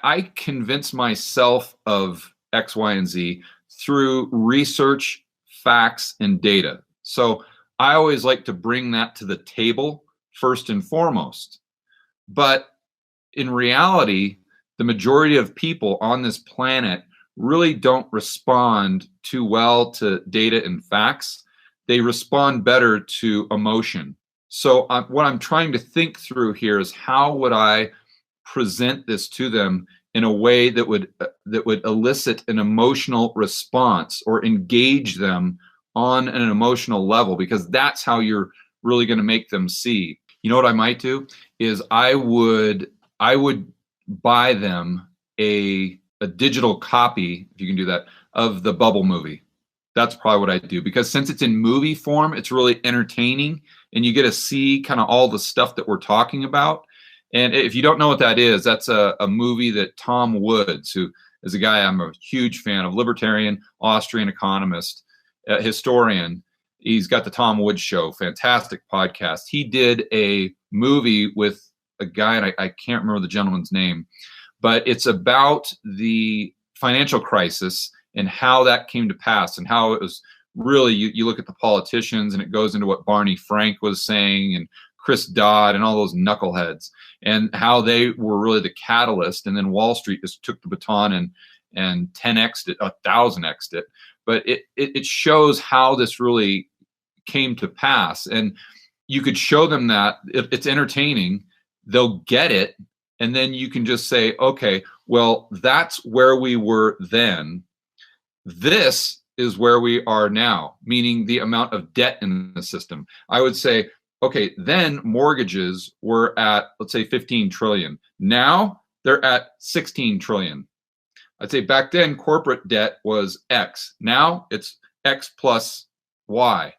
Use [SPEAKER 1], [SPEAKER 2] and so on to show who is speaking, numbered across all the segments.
[SPEAKER 1] I convince myself of X, Y, and Z through research, facts, and data. So I always like to bring that to the table first and foremost. But in reality, the majority of people on this planet really don't respond too well to data and facts. They respond better to emotion. So what I'm trying to think through here is how would I present this to them in a way that would elicit an emotional response or engage them on an emotional level, because that's how you're really going to make them see. You know what I might do is I would buy them a digital copy, if you can do that, of the Bubble movie. That's probably what I do, because since it's in movie form, it's really entertaining and you get to see kind of all the stuff that we're talking about. And if you don't know what that is, that's a movie that Tom Woods, who is a guy I'm a huge fan of, libertarian, Austrian economist, historian. He's got the Tom Woods Show, fantastic podcast. He did a movie with a guy, and I can't remember the gentleman's name, but it's about the financial crisis and how that came to pass and how it was really, you look at the politicians and it goes into what Barney Frank was saying and Chris Dodd and all those knuckleheads and how they were really the catalyst. And then Wall Street just took the baton and 10x'd it, 1000x'd it. But it shows how this really came to pass. And you could show them that it's entertaining, they'll get it. And then you can just say, okay, well, that's where we were then. This is where we are now, meaning the amount of debt in the system. I would say, okay, then mortgages were at, let's say, 15 trillion. Now they're at 16 trillion. I'd say back then corporate debt was X. Now it's X plus Y.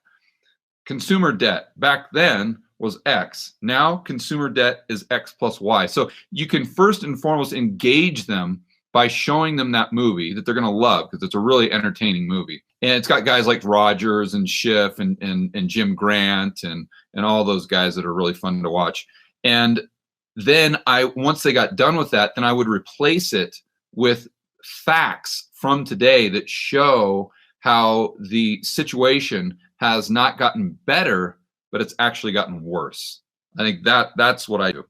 [SPEAKER 1] Consumer debt back then was X. Now consumer debt is X plus Y. So you can first and foremost engage them by showing them that movie that they're going to love, because it's a really entertaining movie. And it's got guys like Rogers and Schiff and Jim Grant and all those guys that are really fun to watch. And then once they got done with that, then I would replace it with facts from today that show how the situation has not gotten better, but it's actually gotten worse. I think that's what I do.